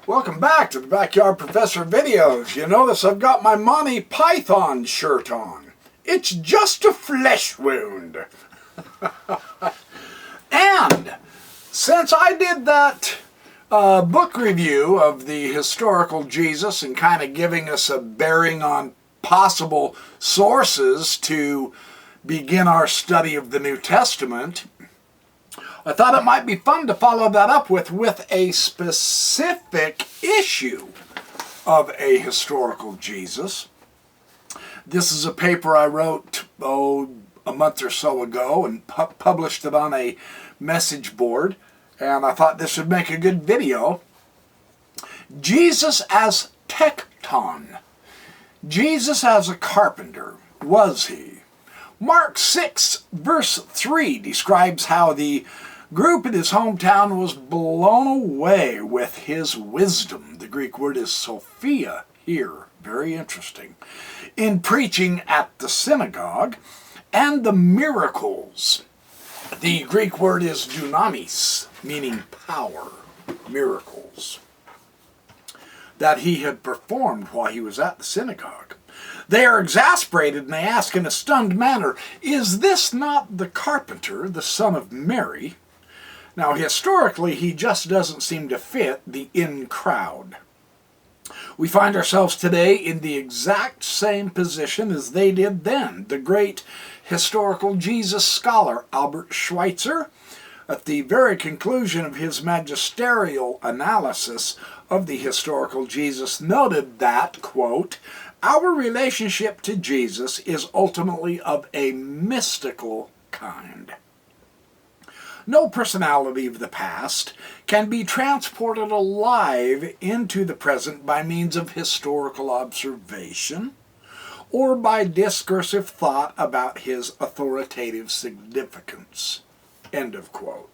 Welcome back to the Backyard Professor videos. You notice I've got my Monty Python shirt on. It's just a flesh wound. And since I did that book review of the historical Jesus and kind of giving us a bearing on possible sources to begin our study of the New Testament, I thought it might be fun to follow that up with a specific issue of a historical Jesus. This is a paper I wrote, a month or so ago and published it on a message board, and I thought this would make a good video. Jesus as Tekton. Jesus as a carpenter, was he? Mark 6 verse 3 describes how the group in his hometown was blown away with his wisdom. The Greek word is Sophia here, very interesting, in preaching at the synagogue, and the miracles. The Greek word is dunamis, meaning power, miracles, that he had performed while he was at the synagogue. They are exasperated and they ask in a stunned manner, "Is this not the carpenter, the son of Mary?" Now, historically, he just doesn't seem to fit the in crowd. We find ourselves today in the exact same position as they did then. The great historical Jesus scholar Albert Schweitzer, at the very conclusion of his magisterial analysis of the historical Jesus, noted that, quote, "Our relationship to Jesus is ultimately of a mystical kind. No personality of the past can be transported alive into the present by means of historical observation or by discursive thought about his authoritative significance." End of quote.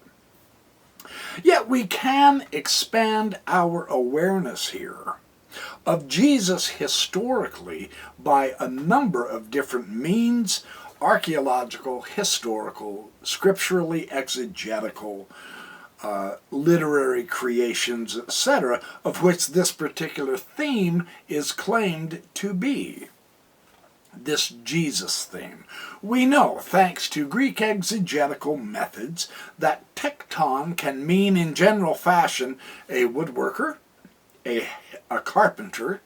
Yet we can expand our awareness here of Jesus historically by a number of different means: archaeological, historical, scripturally exegetical, literary creations, etc., of which this particular theme is claimed to be. This Jesus theme. We know, thanks to Greek exegetical methods, that tekton can mean in general fashion a woodworker, a carpenter,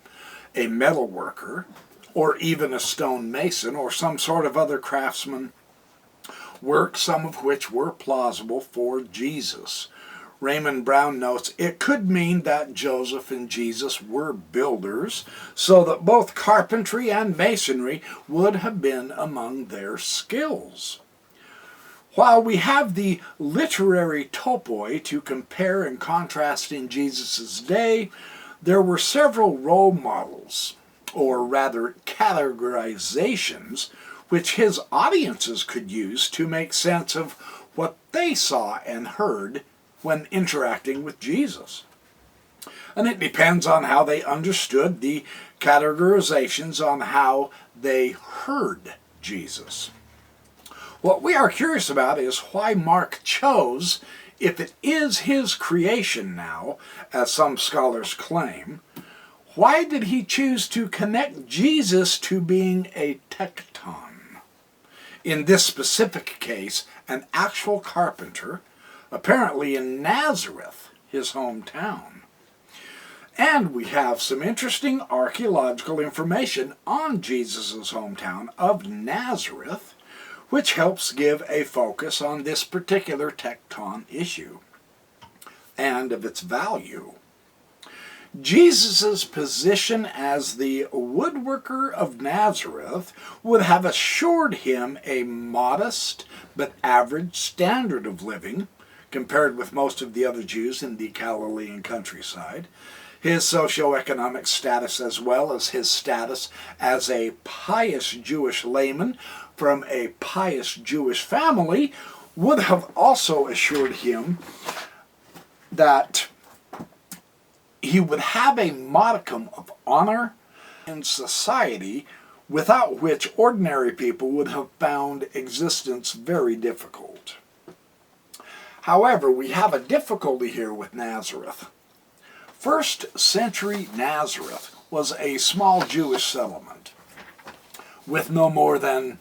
a metal worker, or even a stone mason, or some sort of other craftsman work, some of which were plausible for Jesus. Raymond Brown notes, it could mean that Joseph and Jesus were builders, so that both carpentry and masonry would have been among their skills. While we have the literary topoi to compare and contrast in Jesus' day, there were several role models, or rather categorizations, which his audiences could use to make sense of what they saw and heard when interacting with Jesus. And it depends on how they understood the categorizations on how they heard Jesus. What we are curious about is why Mark chose, if it is his creation now, as some scholars claim, why did he choose to connect Jesus to being a tekton? In this specific case, an actual carpenter, apparently in Nazareth, his hometown. And we have some interesting archaeological information on Jesus' hometown of Nazareth, which helps give a focus on this particular tekton issue and of its value. Jesus' position as the woodworker of Nazareth would have assured him a modest but average standard of living compared with most of the other Jews in the Galilean countryside. His socioeconomic status, as well as his status as a pious Jewish layman from a pious Jewish family, would have also assured him that he would have a modicum of honor in society, without which ordinary people would have found existence very difficult. However, we have a difficulty here with Nazareth. First century Nazareth was a small Jewish settlement with no more than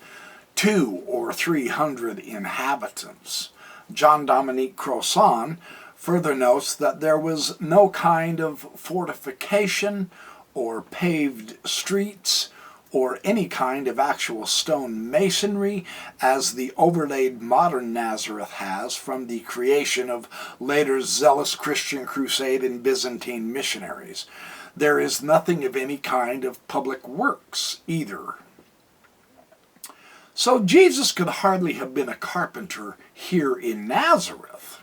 200 or 300 inhabitants. John Dominique Crossan further notes that there was no kind of fortification or paved streets or any kind of actual stone masonry as the overlaid modern Nazareth has from the creation of later zealous Christian crusade and Byzantine missionaries. There is nothing of any kind of public works either. So Jesus could hardly have been a carpenter here in Nazareth,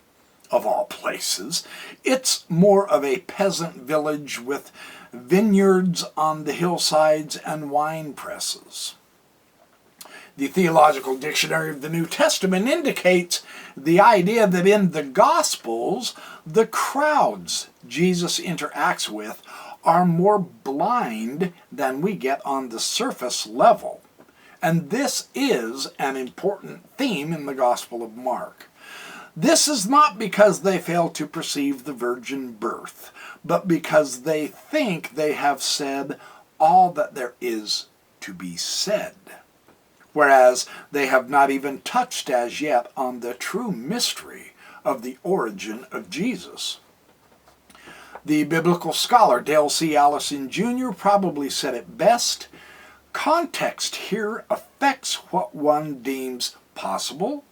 of all places. It's more of a peasant village with vineyards on the hillsides and wine presses. The Theological Dictionary of the New Testament indicates the idea that in the Gospels, the crowds Jesus interacts with are more blind than we get on the surface level. And this is an important theme in the Gospel of Mark. This is not because they fail to perceive the virgin birth, but because they think they have said all that there is to be said, whereas they have not even touched as yet on the true mystery of the origin of Jesus. The biblical scholar Dale C. Allison Jr. probably said it best: context here affects what one deems possible,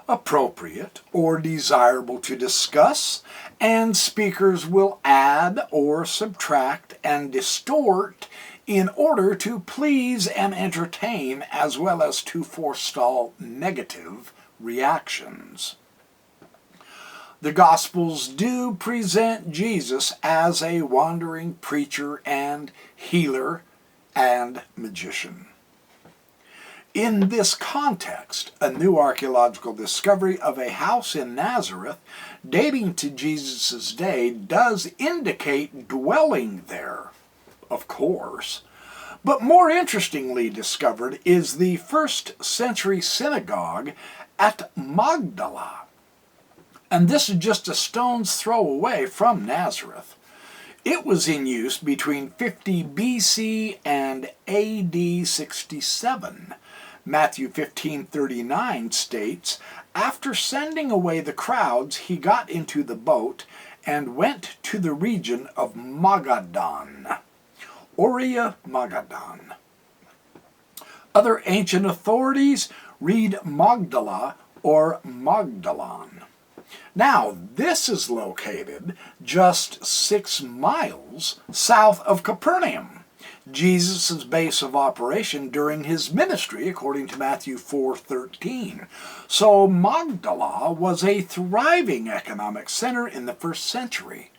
appropriate, or desirable to discuss, and speakers will add or subtract and distort in order to please and entertain, as well as to forestall negative reactions. The Gospels do present Jesus as a wandering preacher and healer and magician. In this context, a new archaeological discovery of a house in Nazareth dating to Jesus' day does indicate dwelling there, of course. But more interestingly discovered is the first century synagogue at Magdala. And this is just a stone's throw away from Nazareth. It was in use between 50 BC and AD 67. Matthew 15:39 states, "After sending away the crowds, he got into the boat and went to the region of Magadan." Aurea Magadan. Other ancient authorities read Magdala or Magdalon. Now, this is located just 6 miles south of Capernaum, Jesus' base of operation during his ministry, according to Matthew 4:13. So Magdala was a thriving economic center in the first century.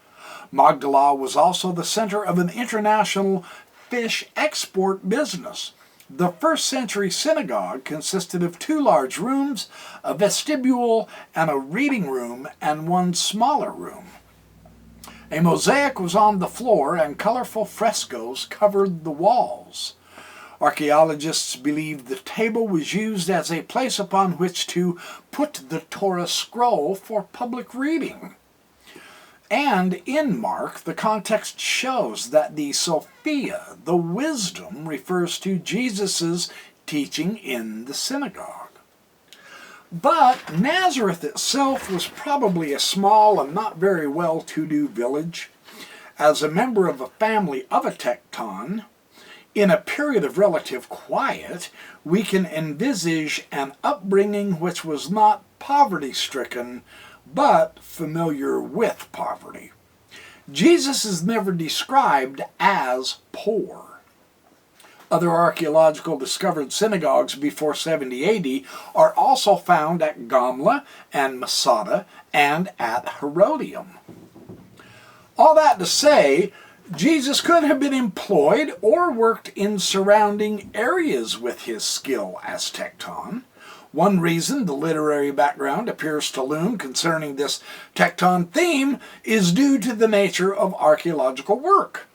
Magdala was also the center of an international fish export business. The first century synagogue consisted of 2 large rooms, a vestibule, and a reading room, and 1 smaller room. A mosaic was on the floor, and colorful frescoes covered the walls. Archaeologists believe the table was used as a place upon which to put the Torah scroll for public reading. And in Mark, the context shows that the Sophia, the wisdom, refers to Jesus' teaching in the synagogue. But Nazareth itself was probably a small and not very well-to-do village. As a member of a family of a tecton, in a period of relative quiet, we can envisage an upbringing which was not poverty-stricken, but familiar with poverty. Jesus is never described as poor. Other archaeological discovered synagogues before 70 AD are also found at Gamla and Masada and at Herodium. All that to say, Jesus could have been employed or worked in surrounding areas with his skill as tecton. One reason the literary background appears to loom concerning this tecton theme is due to the nature of archaeological work,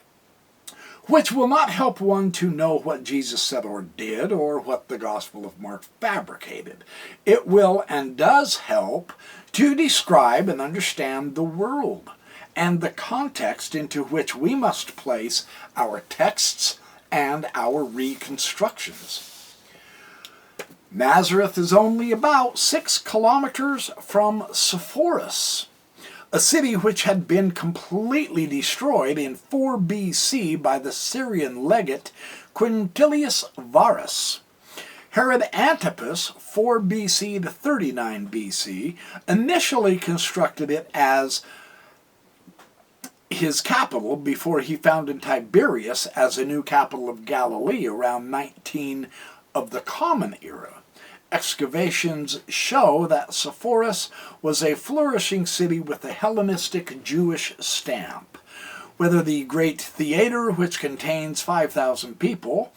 which will not help one to know what Jesus said or did, or what the Gospel of Mark fabricated. It will and does help to describe and understand the world and the context into which we must place our texts and our reconstructions. Nazareth is only about 6 kilometers from Sepphoris, a city which had been completely destroyed in 4 BC by the Syrian legate Quintilius Varus. Herod Antipas, 4 BC to 39 BC, initially constructed it as his capital before he founded Tiberias as a new capital of Galilee around 19 of the Common Era. Excavations show that Sepphoris was a flourishing city with a Hellenistic Jewish stamp. Whether the great theater, which contains 5,000 people,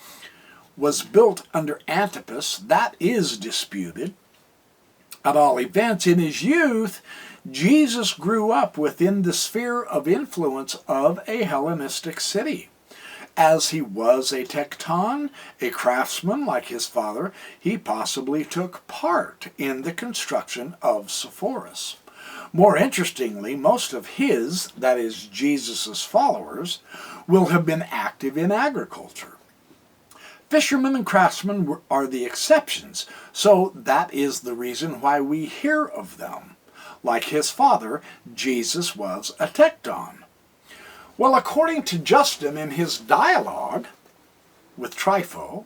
was built under Antipas, that is disputed. At all events, in his youth, Jesus grew up within the sphere of influence of a Hellenistic city. As he was a tecton, a craftsman like his father, he possibly took part in the construction of Sepphoris. More interestingly, most of his, that is Jesus' followers, will have been active in agriculture. Fishermen and craftsmen are the exceptions, so that is the reason why we hear of them. Like his father, Jesus was a tecton. Well, according to Justin in his dialogue with Trypho,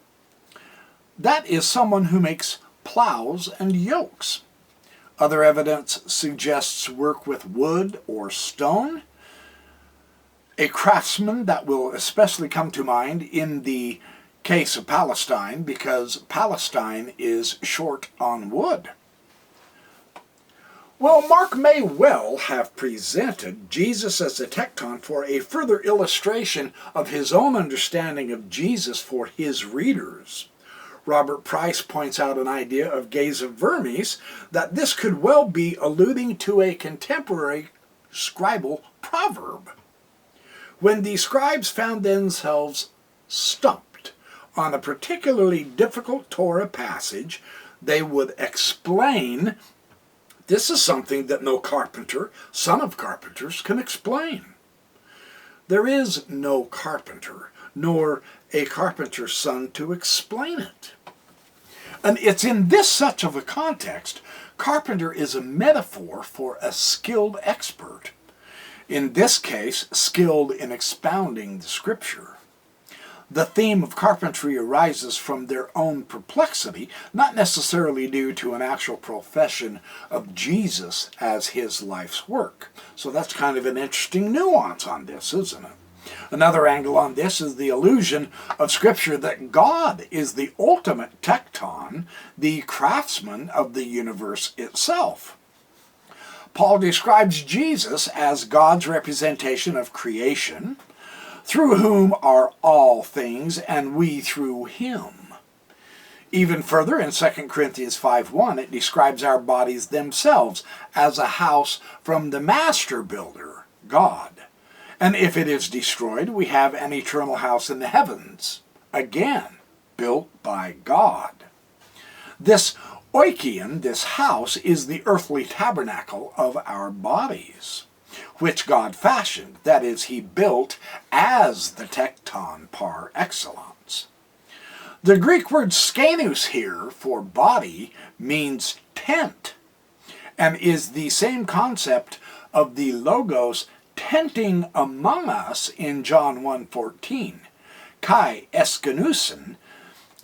that is someone who makes plows and yokes. Other evidence suggests work with wood or stone. A craftsman that will especially come to mind in the case of Palestine, because Palestine is short on wood. Well, Mark may well have presented Jesus as a tecton for a further illustration of his own understanding of Jesus for his readers. Robert Price points out an idea of gaze of Vermes that this could well be alluding to a contemporary scribal proverb. When the scribes found themselves stumped on a particularly difficult Torah passage, they would explain, "This is something that no carpenter, son of carpenters, can explain." There is no carpenter, nor a carpenter's son to explain it. And it's in this such of a context, carpenter is a metaphor for a skilled expert. In this case, skilled in expounding the Scripture. The theme of carpentry arises from their own perplexity, not necessarily due to an actual profession of Jesus as his life's work. So that's kind of an interesting nuance on this, isn't it? Another angle on this is the allusion of Scripture that God is the ultimate tecton, the craftsman of the universe itself. Paul describes Jesus as God's representation of creation, through whom are all things, and we through him. Even further, in 2 Corinthians 5:1, it describes our bodies themselves as a house from the master builder, God. And if it is destroyed, we have an eternal house in the heavens, again, built by God. This oikion, this house, is the earthly tabernacle of our bodies, which God fashioned, that is, he built as the tecton par excellence. The Greek word skenous here for body means tent, and is the same concept of the logos tenting among us in John 1:14. Kai eskenusen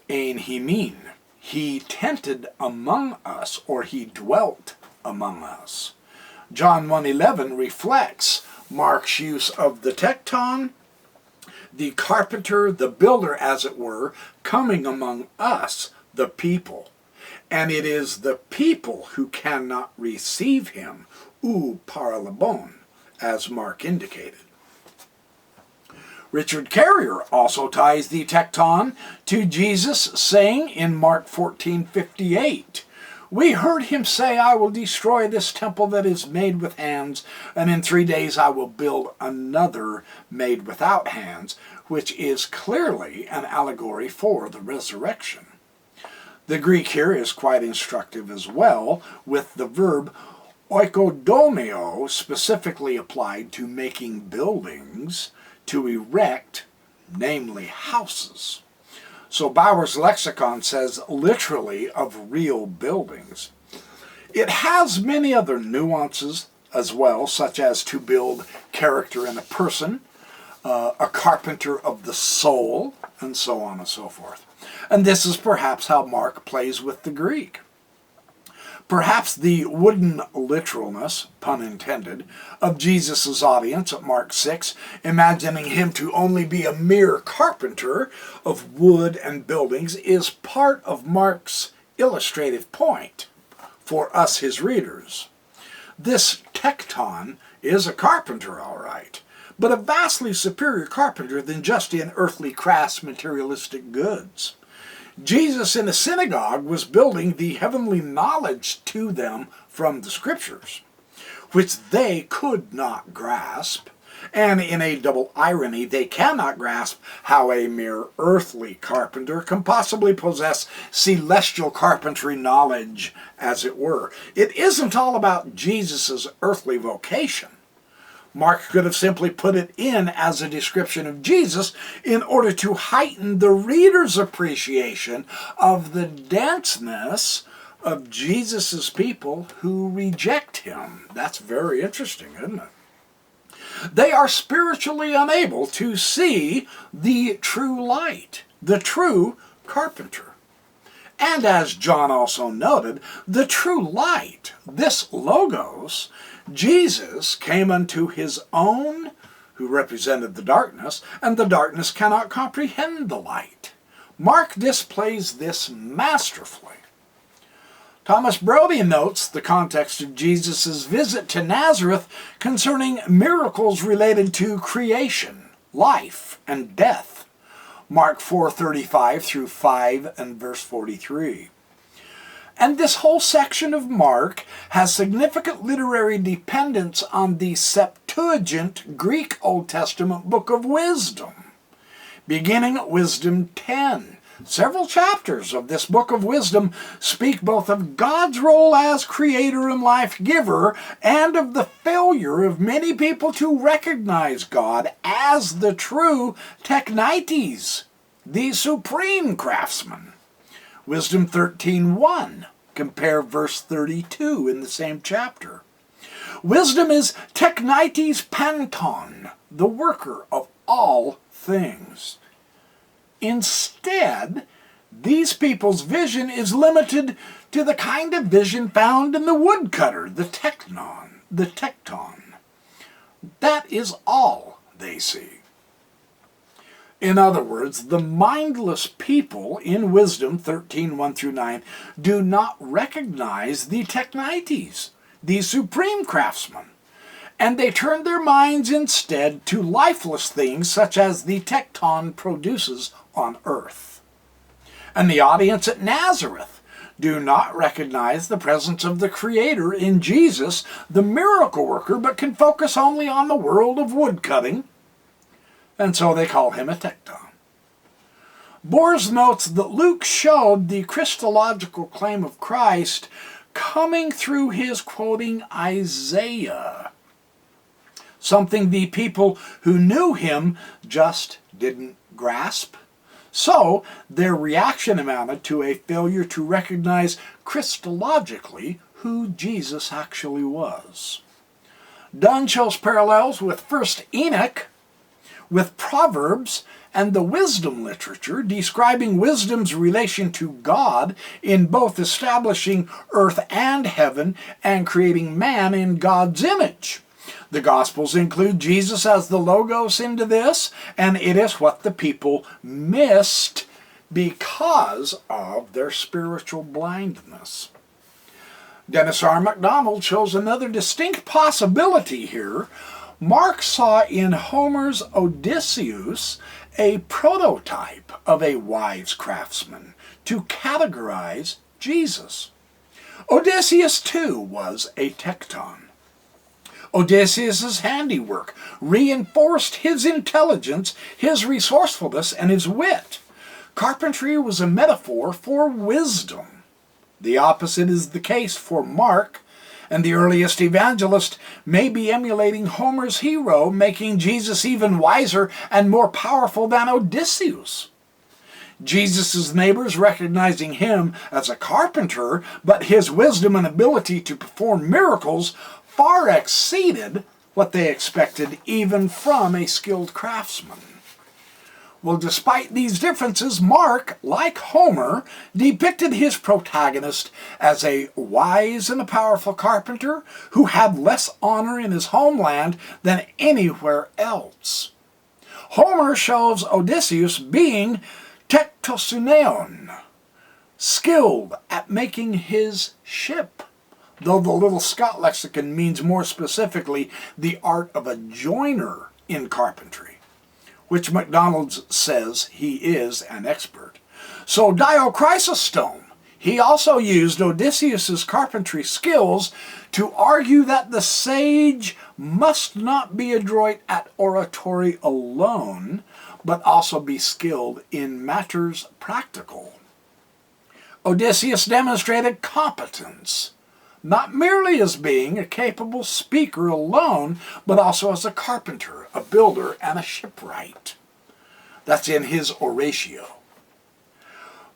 ein himin. He tented among us, or he dwelt among us. John 1:11 reflects Mark's use of the tecton, the carpenter, the builder, as it were, coming among us, the people. And it is the people who cannot receive him, ou paralabon, as Mark indicated. Richard Carrier also ties the tecton to Jesus saying in Mark 14:58, "We heard him say, I will destroy this temple that is made with hands, and in 3 days I will build another made without hands," which is clearly an allegory for the resurrection. The Greek here is quite instructive as well, with the verb oikodomio specifically applied to making buildings, to erect, namely houses. So Bauer's lexicon says literally of real buildings. It has many other nuances as well, such as to build character in a person, a carpenter of the soul, and so on and so forth. And this is perhaps how Mark plays with the Greek. Perhaps the wooden literalness, pun intended, of Jesus' audience at Mark 6, imagining him to only be a mere carpenter of wood and buildings, is part of Mark's illustrative point for us, his readers. This tecton is a carpenter, all right, but a vastly superior carpenter than just in earthly crass materialistic goods. Jesus in a synagogue was building the heavenly knowledge to them from the Scriptures, which they could not grasp, and in a double irony, they cannot grasp how a mere earthly carpenter can possibly possess celestial carpentry knowledge, as it were. It isn't all about Jesus' earthly vocation. Mark could have simply put it in as a description of Jesus in order to heighten the reader's appreciation of the denseness of Jesus' people who reject him. That's very interesting, isn't it? They are spiritually unable to see the true light, the true carpenter. And as John also noted, the true light, this logos, Jesus, came unto his own, who represented the darkness, and the darkness cannot comprehend the light. Mark displays this masterfully. Thomas Brody notes the context of Jesus' visit to Nazareth concerning miracles related to creation, life, and death. Mark 4:35 through 5 and verse 43. And this whole section of Mark has significant literary dependence on the Septuagint Greek Old Testament book of wisdom, beginning at Wisdom 10. Several chapters of this book of wisdom speak both of God's role as creator and life giver and of the failure of many people to recognize God as the true teknites, the supreme craftsman. Wisdom 13:1. Compare verse 32 in the same chapter. Wisdom is teknites panton, the worker of all things. Instead, these people's vision is limited to the kind of vision found in the woodcutter, the tecton. That is all they see. In other words, the mindless people in Wisdom 13:1 through 9 do not recognize the teknites, the supreme craftsman, and they turn their minds instead to lifeless things such as the tecton produces on earth. And the audience at Nazareth do not recognize the presence of the Creator in Jesus, the miracle worker, but can focus only on the world of woodcutting, and so they call him a tecton. Bors notes that Luke showed the Christological claim of Christ coming through his quoting Isaiah, something the people who knew him just didn't grasp. So their reaction amounted to a failure to recognize Christologically who Jesus actually was. Dunn shows parallels with 1 Enoch, with Proverbs, and the wisdom literature describing wisdom's relation to God in both establishing earth and heaven and creating man in God's image. The Gospels include Jesus as the Logos into this, and it is what the people missed because of their spiritual blindness. Dennis R. MacDonald shows another distinct possibility here. Mark saw in Homer's Odysseus a prototype of a wise craftsman to categorize Jesus. Odysseus, too, was a tecton. Odysseus' handiwork reinforced his intelligence, his resourcefulness, and his wit. Carpentry was a metaphor for wisdom. The opposite is the case for Mark, And the earliest evangelist may be emulating Homer's hero, making Jesus even wiser and more powerful than Odysseus. Jesus' neighbors recognizing him as a carpenter, but his wisdom and ability to perform miracles far exceeded what they expected even from a skilled craftsman. Well, despite these differences, Mark, like Homer, depicted his protagonist as a wise and a powerful carpenter who had less honor in his homeland than anywhere else. Homer shows Odysseus being tecton, skilled at making his ship, though the Little Scott lexicon means more specifically the art of a joiner in carpentry, which MacDonald says he is an expert. So Dio Chrysostom, he also used Odysseus' carpentry skills to argue that the sage must not be adroit at oratory alone, but also be skilled in matters practical. Odysseus demonstrated competence, not merely as being a capable speaker alone, but also as a carpenter, a builder, and a shipwright. That's in his Oratio.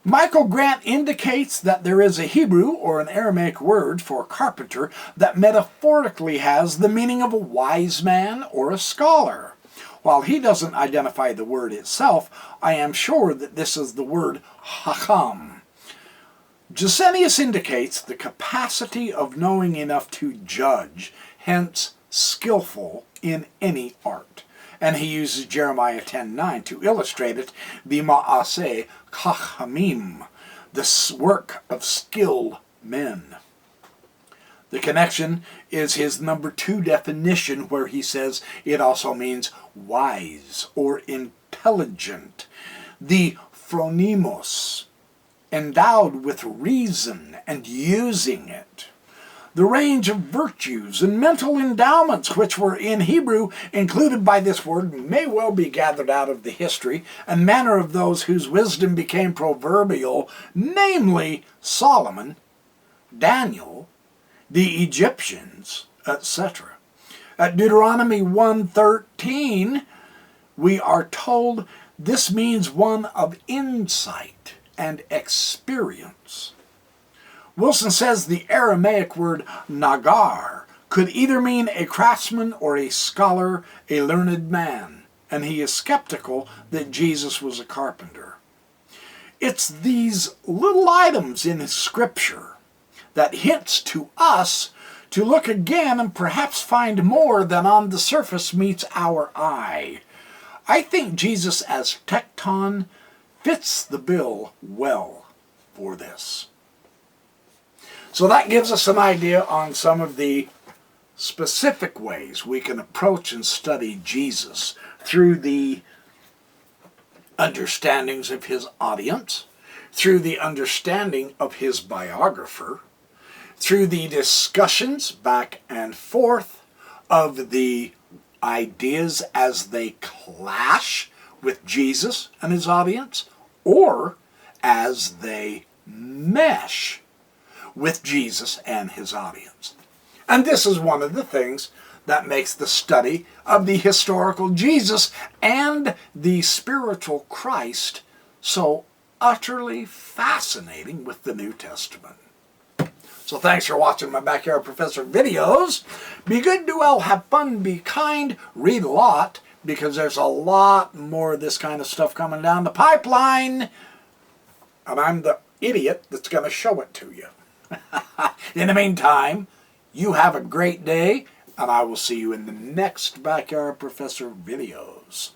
Michael Grant indicates that there is a Hebrew or an Aramaic word for carpenter that metaphorically has the meaning of a wise man or a scholar. While he doesn't identify the word itself, I am sure that this is the word hakam. Gesenius indicates the capacity of knowing enough to judge, hence skillful in any art. And he uses Jeremiah 10:9 to illustrate it, b'ma'aseh chachamim, the work of skilled men. The connection is his number 2 definition, where he says it also means wise or intelligent. The phronimos, endowed with reason and using it. The range of virtues and mental endowments which were in Hebrew included by this word may well be gathered out of the history and manner of those whose wisdom became proverbial, namely Solomon, Daniel, the Egyptians, etc. At Deuteronomy 1:13, we are told this means one of insight and experience. Wilson says the Aramaic word nagar could either mean a craftsman or a scholar, a learned man, and he is skeptical that Jesus was a carpenter. It's these little items in Scripture that hints to us to look again and perhaps find more than on the surface meets our eye. I think Jesus as Tekton fits the bill well for this. So that gives us an idea on some of the specific ways we can approach and study Jesus through the understandings of his audience, through the understanding of his biographer, through the discussions back and forth of the ideas as they clash with Jesus and his audience, or as they mesh with Jesus and his audience. And this is one of the things that makes the study of the historical Jesus and the spiritual Christ so utterly fascinating with the New Testament. So thanks for watching my Backyard Professor videos. Be good, do well, have fun, be kind, read a lot, because there's a lot more of this kind of stuff coming down the pipeline. And I'm the idiot that's going to show it to you. In the meantime, you have a great day, and I will see you in the next Backyard Professor videos.